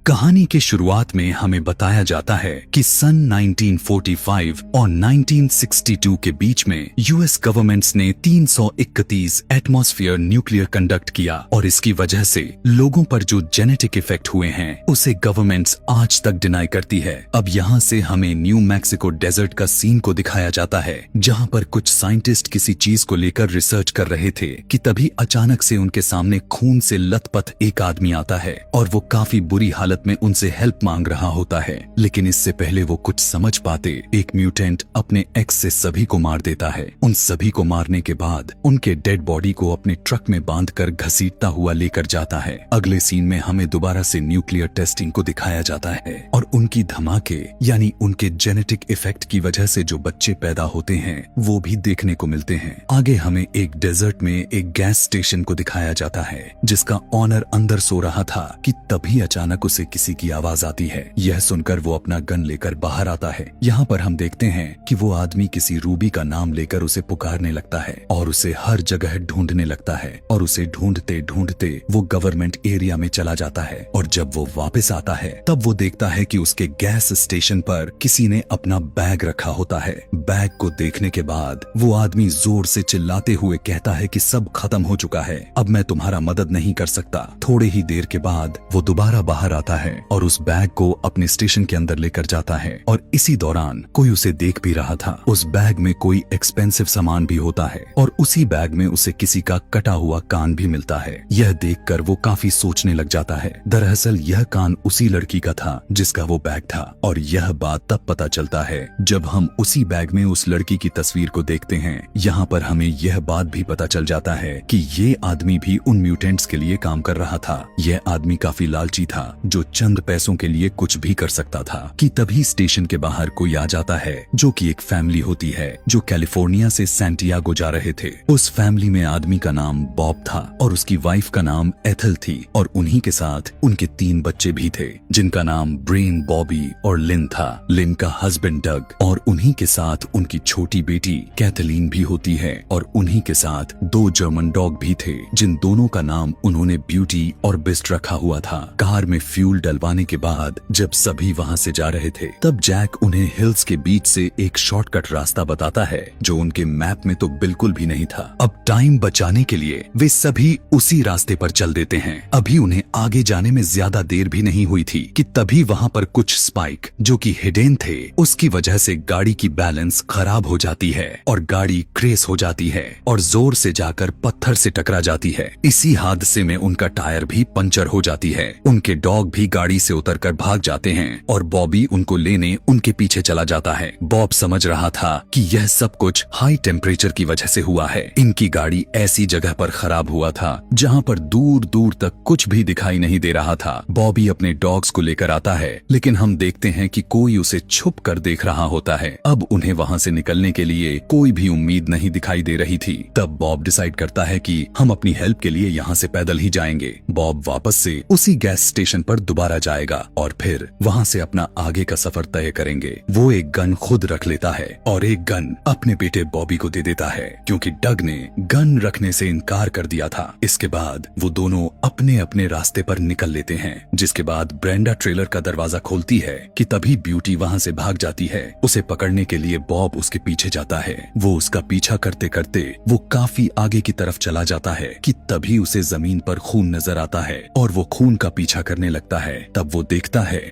कहानी के शुरुआत में हमें बताया जाता है कि सन 1945 और 1962 के बीच में यूएस गवर्नमेंट्स ने 331 एटमॉस्फेयर न्यूक्लियर कंडक्ट किया और इसकी वजह से लोगों पर जो जेनेटिक इफेक्ट हुए हैं उसे गवर्नमेंट्स आज तक डिनाई करती है। अब यहाँ से हमें न्यू मैक्सिको डेजर्ट का सीन को दिखाया जाता है, जहाँ पर कुछ साइंटिस्ट किसी चीज को लेकर रिसर्च कर रहे थे कि तभी अचानक से उनके सामने खून से लथपथ एक आदमी आता है और वो काफी बुरी हालत में उनसे हेल्प मांग रहा होता है। लेकिन इससे पहले वो कुछ समझ पाते, एक म्यूटेंट अपने एक्स से सभी को मार देता है। उन सभी को मारने के बाद उनके डेड बॉडी को अपने ट्रक में बांधकर घसीटता हुआ लेकर जाता है। अगले सीन में हमें दोबारा से न्यूक्लियर टेस्टिंग को दिखाया जाता है और उनकी धमाके यानी उनके जेनेटिक इफेक्ट की वजह से जो बच्चे पैदा होते हैं वो भी देखने को मिलते हैं। आगे हमें एक डेजर्ट में एक गैस स्टेशन को दिखाया जाता है जिसका ऑनर अंदर सो रहा था कि तभी अचानक उसे किसी की आवाज आती है। यह सुनकर वो अपना गन लेकर बाहर आता है। यहाँ पर हम देखते हैं कि वो आदमी किसी रूबी का नाम लेकर उसे पुकारने लगता है और उसे हर जगह ढूंढने लगता है और उसे ढूंढते ढूंढते वो गवर्नमेंट एरिया में चला जाता है। और जब वो वापस आता है तब वो देखता है कि उसके गैस स्टेशन पर किसी ने अपना बैग रखा होता है। बैग को देखने के बाद वो आदमी जोर से चिल्लाते हुए कहता है कि सब खत्म हो चुका है, अब मैं तुम्हारा मदद नहीं कर सकता। थोड़े ही देर के बाद वो दोबारा बाहर आता है और उस बैग को अपने स्टेशन के अंदर लेकर जाता है और इसी दौरान कोई उसे देख भी रहा था। उस बैग में कोई एक्सपेंसिव सामान भी होता है और उसी बैग में उसे किसी का कटा हुआ कान भी मिलता है। यह देखकर वो काफी सोचने लग जाता है। दरअसल यह कान उसी लड़की का था जिसका वो बैग था और यह बात तब पता चलता है जब हम उसी बैग में उस लड़की की तस्वीर को देखते हैं। यहाँ पर हमें यह बात भी पता चल जाता है कि ये आदमी भी उन म्यूटेंट्स के लिए काम कर रहा था। यह आदमी काफी लालची था जो चंद पैसों के लिए कुछ भी कर सकता था कि तभी स्टेशन के बाहर कोई आ जाता है जो कि एक फैमिली होती है जो कैलिफोर्निया से सैंटियागो जा रहे थे। उस फैमिली में आदमी का नाम बॉब था और उसकी वाइफ का नाम एथल थी और उन्हीं के साथ उनके 3 बच्चे भी थे जिनका नाम ब्रेन, बॉबी और लिन था। लिन का हस्बैंड डग और उन्हीं के साथ उनकी छोटी बेटी कैथलीन भी होती है और उन्हीं के साथ 2 जर्मन डॉग भी थे जिन दोनों का नाम उन्होंने ब्यूटी और बिस्ट रखा हुआ था। कार में फ्यूल डलवाने के बाद जब सभी वहां से जा रहे थे तब जैक उन्हें हिल्स के बीच से एक शॉर्टकट रास्ता बताता है जो उनके मैप में तो बिल्कुल भी नहीं था। अब टाइम बचाने के लिए वे सभी उसी रास्ते पर चल देते हैं। अभी उन्हें आगे जाने में ज्यादा देर भी नहीं हुई थी कि तभी वहां पर कुछ स्पाइक जो कि हिडन थे उसकी वजह से गाड़ी की बैलेंस खराब हो जाती है और गाड़ी क्रेश हो जाती है और जोर से जाकर पत्थर से टकरा जाती है। इसी हादसे में उनका टायर भी पंचर हो जाती है। उनके डॉग भी गाड़ी से उतरकर भाग जाते हैं और बॉबी उनको लेने उनके पीछे चला जाता है। बॉब समझ रहा था कि यह सब कुछ हाई टेम्परेचर की वजह से हुआ है। इनकी गाड़ी ऐसी जगह पर खराब हुआ था जहां पर दूर दूर तक कुछ भी दिखाई नहीं दे रहा था। बॉबी अपने डॉग्स को लेकर आता है लेकिन हम देखते हैं कि कोई उसे छुप कर देख रहा होता है। अब उन्हें वहां से निकलने के लिए कोई भी उम्मीद नहीं दिखाई दे रही थी। तब बॉब डिसाइड करता है कि हम अपनी हेल्प के लिए यहाँ से पैदल ही जाएंगे। बॉब वापस से उसी गैस स्टेशन पर दोबारा जाएगा और फिर वहाँ से अपना आगे का सफर तय करेंगे। वो एक गन खुद रख लेता है और एक गन अपने बेटे बॉबी को दे देता है क्योंकि डग ने गन रखने से इनकार कर दिया था। इसके बाद वो दोनों अपने अपने रास्ते पर निकल लेते हैं। जिसके बाद ब्रेंडा ट्रेलर का दरवाजा खोलती है कि तभी ब्यूटी वहाँ से भाग जाती है। उसे पकड़ने के लिए बॉब उसके पीछे जाता है। वो उसका पीछा करते करते वो काफी आगे की तरफ चला जाता है कि तभी उसे जमीन पर खून नजर आता है और वो खून का पीछा करने लगता है। तब वो देखता है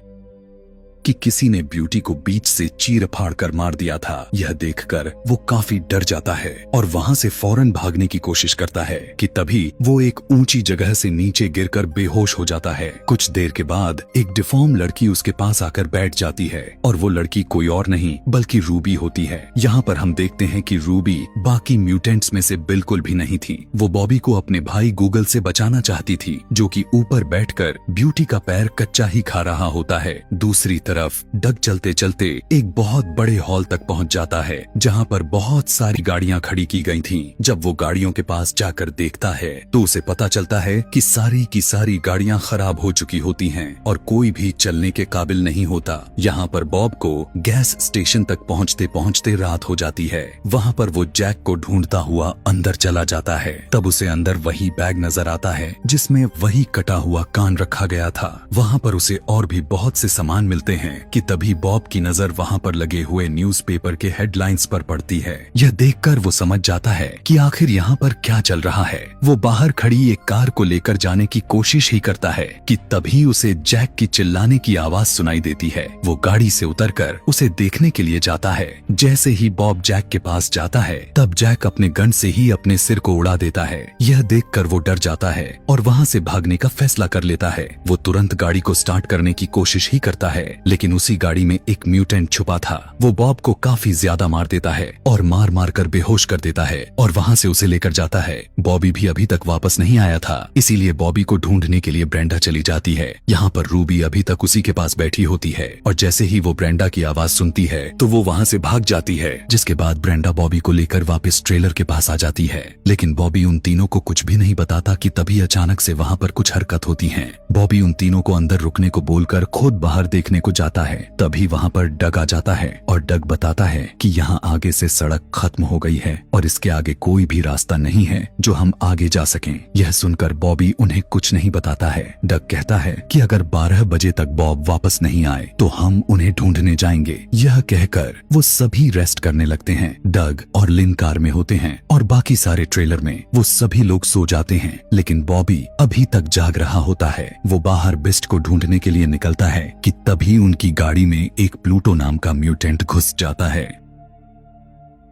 कि किसी ने ब्यूटी को बीच से चीर फाड़ कर मार दिया था। यह देखकर वो काफी डर जाता है और वहां से फौरन भागने की कोशिश करता है कि तभी वो एक ऊंची जगह से नीचे गिरकर बेहोश हो जाता है। कुछ देर के बाद एक डिफॉर्म लड़की उसके पास आकर बैठ जाती है और वो लड़की कोई और नहीं बल्कि रूबी होती है। यहाँ पर हम देखते हैं कि रूबी बाकी म्यूटेंट्स में से बिल्कुल भी नहीं थी। वो बॉबी को अपने भाई गूगल से बचाना चाहती थी जो कि ऊपर बैठकर ब्यूटी का पैर कच्चा ही खा रहा होता है। दूसरी तरफ तरफ डग चलते चलते एक बहुत बड़े हॉल तक पहुंच जाता है जहां पर बहुत सारी गाड़ियां खड़ी की गई थीं। जब वो गाड़ियों के पास जाकर देखता है तो उसे पता चलता है कि सारी की सारी गाड़ियां खराब हो चुकी होती हैं और कोई भी चलने के काबिल नहीं होता। यहाँ पर बॉब को गैस स्टेशन तक पहुँचते पहुँचते रात हो जाती है। वहाँ पर वो जैक को ढूंढता हुआ अंदर चला जाता है। तब उसे अंदर वही बैग नजर आता है जिसमें वही कटा हुआ कान रखा गया था। वहाँ पर उसे और भी बहुत से सामान मिलते हैं कि तभी बॉब की नजर वहाँ पर लगे हुए न्यूज़पेपर के हेडलाइंस पर पड़ती है। यह देखकर वो समझ जाता है कि आखिर यहाँ पर क्या चल रहा है। वो बाहर खड़ी एक कार को लेकर जाने की कोशिश ही करता है कि तभी उसे जैक की चिल्लाने की आवाज सुनाई देती है। वो गाड़ी से उतरकर उसे देखने के लिए जाता है। जैसे ही बॉब जैक के पास जाता है तब जैक अपने गन से ही अपने सिर को उड़ा देता है। यह देखकर वो डर जाता है और वहाँ से भागने का फैसला कर लेता है। वो तुरंत गाड़ी को स्टार्ट करने की कोशिश ही करता है लेकिन उसी गाड़ी में एक म्यूटेंट छुपा था। वो बॉब को काफी ज्यादा मार देता है और मार मार कर बेहोश कर देता है और वहाँ से उसे लेकर जाता है। बॉबी भी अभी तक वापस नहीं आया था, इसीलिए बॉबी को ढूंढने के लिए ब्रेंडा चली जाती है। यहाँ पर रूबी अभी तक उसी के पास बैठी होती है और जैसे ही वो ब्रेंडा की आवाज सुनती है तो वो वहाँ से भाग जाती है। जिसके बाद ब्रेंडा बॉबी को लेकर वापस ट्रेलर के पास आ जाती है लेकिन बॉबी उन तीनों को कुछ भी नहीं बताता कि तभी अचानक से वहाँ पर कुछ हरकत होती है। बॉबी उन तीनों को अंदर रुकने को बोलकर खुद बाहर देखने को जाता है। तभी वहाँ पर डग आ जाता है और डग बताता है कि यहाँ आगे से सड़क खत्म हो गई है और इसके आगे कोई भी रास्ता नहीं है जो हम आगे जा सकें। यह सुनकर बॉबी उन्हें कुछ नहीं बताता है। डग कहता है कि अगर 12 बजे तक बॉब वापस नहीं आए तो हम उन्हें ढूंढने जाएंगे। यह कहकर वो सभी रेस्ट करने लगते हैं। डग और लिन कार में होते हैं और बाकी सारे ट्रेलर में वो सभी लोग सो जाते हैं लेकिन बॉबी अभी तक जाग रहा होता है। वो बाहर बिस्ट को ढूंढने के लिए निकलता है कि तभी उनकी गाड़ी में एक प्लूटो नाम का म्यूटेंट घुस जाता है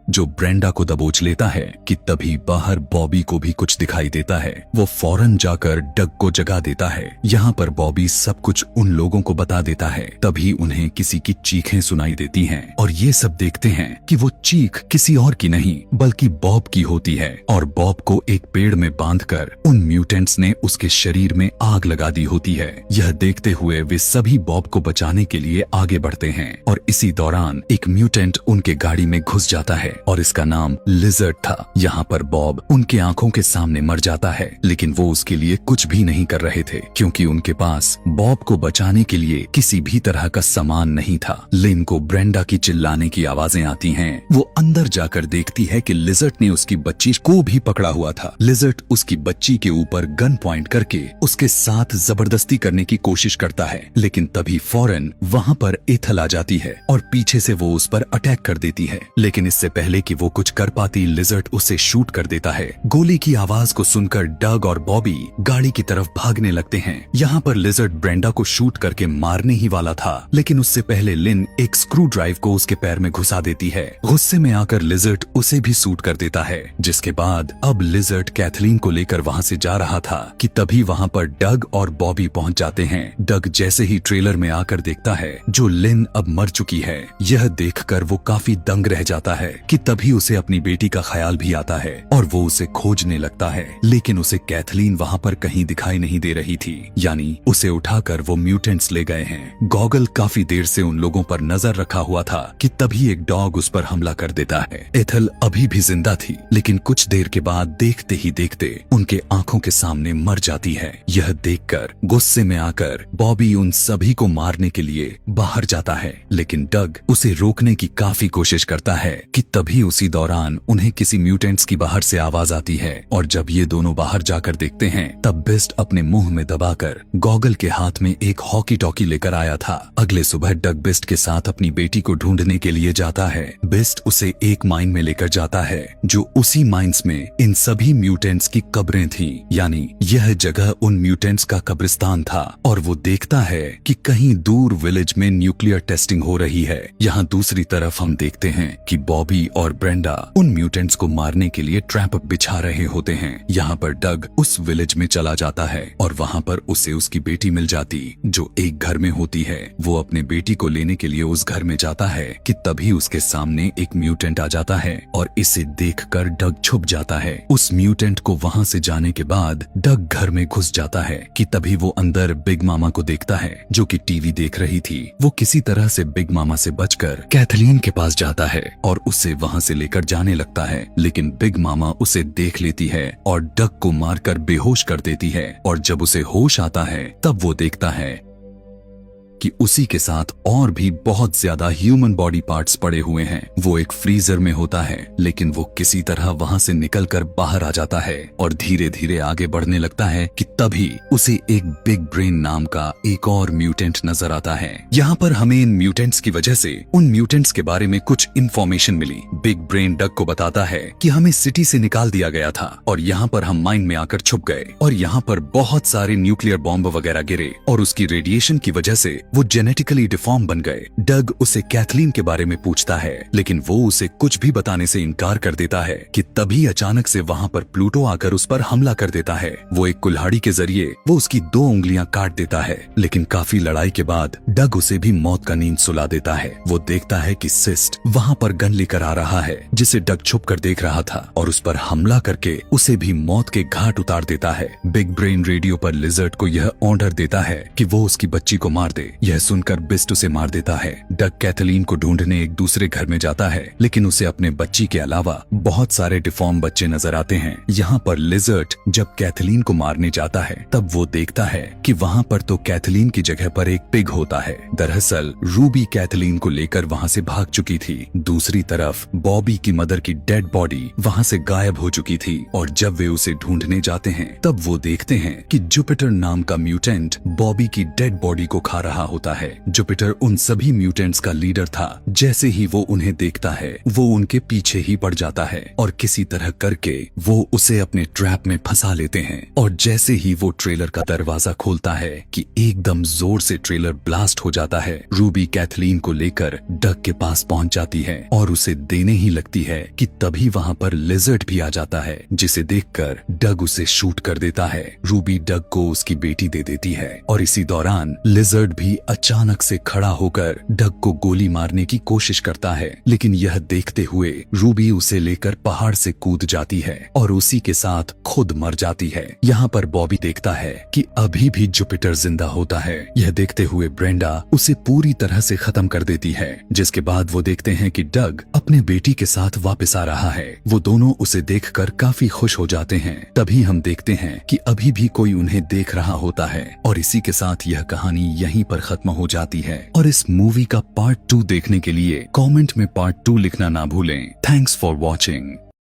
जो ब्रेंडा को दबोच लेता है कि तभी बाहर बॉबी को भी कुछ दिखाई देता है। वो फौरन जाकर डग को जगा देता है। यहाँ पर बॉबी सब कुछ उन लोगों को बता देता है। तभी उन्हें किसी की चीखें सुनाई देती हैं और ये सब देखते हैं कि वो चीख किसी और की नहीं बल्कि बॉब की होती है और बॉब को एक पेड़ में बांधकर उन म्यूटेंट्स ने उसके शरीर में आग लगा दी होती है। यह देखते हुए वे सभी बॉब को बचाने के लिए आगे बढ़ते हैं और इसी दौरान एक म्यूटेंट उनके गाड़ी में घुस जाता है और इसका नाम लिजर्ड था। यहाँ पर बॉब उनके आंखों के सामने मर जाता है लेकिन वो उसके लिए कुछ भी नहीं कर रहे थे क्योंकि उनके पास बॉब को बचाने के लिए किसी भी तरह का सामान नहीं था। लिन को ब्रेंडा की चिल्लाने की आवाजें आती हैं। वो अंदर जाकर देखती है कि लिजर्ड ने उसकी बच्ची को भी पकड़ा हुआ था। लिजर्ड उसकी बच्ची के ऊपर गन पॉइंट करके उसके साथ जबरदस्ती करने की कोशिश करता है लेकिन तभी फौरन वहाँ पर एथल आ जाती है और पीछे से वो उस पर अटैक कर देती है लेकिन इससे पहले कि वो कुछ कर पाती लिजर्ड उसे शूट कर देता है। गोली की आवाज को सुनकर डग और बॉबी गाड़ी की तरफ भागने लगते हैं। यहाँ पर लिजर्ड ब्रेंडा को शूट करके मारने ही वाला था लेकिन उससे पहले लिन एक स्क्रू ड्राइव को उसके पैर में घुसा देती है। गुस्से में आकर लिजर्ड उसे भी शूट कर देता है जिसके बाद अब लिजर्ड कैथलीन को लेकर वहाँ से जा रहा था कि तभी वहाँ पर डग और बॉबी पहुँच जाते हैं। डग जैसे ही ट्रेलर में आकर देखता है जो लिन अब मर चुकी है। यह देखकर वो काफी दंग रह जाता है कि तभी उसे अपनी बेटी का ख्याल भी आता है और वो उसे खोजने लगता है लेकिन उसे कैथलीन वहाँ पर कहीं दिखाई नहीं दे रही थी, यानी उसे उठाकर वो म्यूटेंट्स ले गए हैं। गॉगल काफी देर से उन लोगों पर नजर रखा हुआ था कि तभी एक डॉग उस पर हमला कर देता है। एथल अभी भी जिंदा थी लेकिन कुछ देर के बाद देखते ही देखते उनके आंखों के सामने मर जाती है। यह देखकर गुस्से में आकर बॉबी उन सभी को मारने के लिए बाहर जाता है लेकिन डग उसे रोकने की काफी कोशिश करता है कि तभी उसी दौरान उन्हें किसी म्यूटेंट्स की बाहर से आवाज आती है और जब ये दोनों बाहर जाकर देखते हैं तब बिस्ट अपने मुंह में दबाकर गॉगल के हाथ में एक हॉकी टॉकी लेकर आया था। अगले सुबह डग बिस्ट के साथ अपनी बेटी को ढूंढने के लिए जाता है। बिस्ट उसे एक माइन में लेकर जाता है जो उसी माइंस में इन सभी म्यूटेंट्स की कब्रें थी, यानी यह जगह उन म्यूटेंट्स का कब्रिस्तान था और वो देखता है कि कहीं दूर विलेज में न्यूक्लियर टेस्टिंग हो रही है। यहाँ दूसरी तरफ हम देखते हैं कि बॉबी और ब्रेंडा उन म्यूटेंट्स को मारने के लिए ट्रैप बिछा रहे होते हैं। यहाँ पर डग उस विलेज में चला जाता है और वहाँ पर उसे उसकी बेटी मिल जाती जो एक घर में होती है। वो अपने बेटी को लेने के लिए उस घर में जाता है कि तभी उसके सामने एक म्यूटेंट आ जाता है और इसे देखकर डग छुप जाता है। उस म्यूटेंट को वहाँ से जाने के बाद डग घर में घुस जाता है कि तभी वो अंदर बिग मामा को देखता है जो कि टीवी देख रही थी। वो किसी तरह से बिग मामा से बचकर कैथलीन के पास जाता है और उसे वहाँ से लेकर जाने लगता है, लेकिन बिग मामा उसे देख लेती है और डग को मारकर बेहोश कर देती है। और जब उसे होश आता है तब वो देखता है कि उसी के साथ और भी बहुत ज्यादा ह्यूमन बॉडी पार्ट्स पड़े हुए हैं। वो एक फ्रीजर में होता है, लेकिन वो किसी तरह वहां से निकलकर बाहर आ जाता है और धीरे धीरे आगे बढ़ने लगता है कि तभी उसे एक बिग ब्रेन नाम का एक और म्यूटेंट नजर आता है। यहाँ पर हमें इन म्यूटेंट्स की वजह से उन म्यूटेंट्स के बारे में कुछ इन्फॉर्मेशन मिली। बिग ब्रेन डग को बताता है कि हमें सिटी से निकाल दिया गया था और यहाँ पर हम माइन में आकर छुप गए और यहाँ पर बहुत सारे न्यूक्लियर बॉम्ब वगैरह गिरे और उसकी रेडिएशन की वजह से वो जेनेटिकली डिफॉर्म बन गए। डग उसे कैथलीन के बारे में पूछता है, लेकिन वो उसे कुछ भी बताने से इनकार कर देता है कि तभी अचानक से वहाँ पर प्लूटो आकर उस पर हमला कर देता है। वो एक कुल्हाड़ी के जरिए वो उसकी 2 उंगलियां काट देता है, लेकिन काफी लड़ाई के बाद डग उसे भी मौत का नींद सुला देता है। वो देखता है कि सिस्ट वहाँ पर गन लेकर आ रहा है जिसे डग छुप कर देख रहा था और उस पर हमला करके उसे भी मौत के घाट उतार देता है। बिग ब्रेन रेडियो पर लिजर्ड को यह ऑर्डर देता है कि वो उसकी बच्ची को मार दे। यह सुनकर बिस्ट उसे मार देता है। डग कैथलीन को ढूंढने एक दूसरे घर में जाता है, लेकिन उसे अपने बच्ची के अलावा बहुत सारे डिफॉर्म बच्चे नजर आते हैं। यहाँ पर लिजर्ड जब कैथलीन को मारने जाता है तब वो देखता है कि वहाँ पर तो कैथलीन की जगह पर एक पिग होता है। दरअसल रूबी कैथलीन को लेकर वहाँ से भाग चुकी थी। दूसरी तरफ बॉबी की मदर की डेड बॉडी वहाँ से गायब हो चुकी थी और जब वे उसे ढूंढने जाते हैं तब वो देखते हैं कि जुपिटर नाम का म्यूटेंट बॉबी की डेड बॉडी को खा रहा होता है। जुपिटर उन सभी म्यूटेंट्स का लीडर था। जैसे ही वो उन्हें देखता है वो उनके पीछे ही पड़ जाता है और किसी तरह करके वो उसे अपने ट्रैप में फंसा लेते हैं। और जैसे ही वो ट्रेलर का दरवाजा खोलता है कि एकदम जोर से ट्रेलर ब्लास्ट हो जाता है। रूबी कैथलीन को लेकर डग के पास पहुंच जाती है और उसे देने ही लगती है कि तभी वहां पर लिजर्ड भी आ जाता है, जिसे देखकर डग उसे शूट कर देता है। रूबी डग को उसकी बेटी दे देती है और इसी दौरान लिजर्ड भी अचानक से खड़ा होकर डग को गोली मारने की कोशिश करता है, लेकिन यह देखते हुए रूबी उसे लेकर पहाड़ से कूद जाती है और उसी के साथ खुद मर जाती है। यहाँ पर बॉबी देखता है कि अभी भी जुपिटर जिंदा होता है। यह देखते हुए ब्रेंडा उसे पूरी तरह से खत्म कर देती है, जिसके बाद वो देखते हैं कि डग अपने बेटी के साथ वापस आ रहा है। वो दोनों उसे देखकर काफी खुश हो जाते हैं। तभी हम देखते हैं कि अभी भी कोई उन्हें देख रहा होता है और इसी के साथ यह कहानी यहीं पर खत्म हो जाती है। और इस मूवी का पार्ट 2 देखने के लिए कमेंट में पार्ट 2 लिखना ना भूलें। Thanks for watching.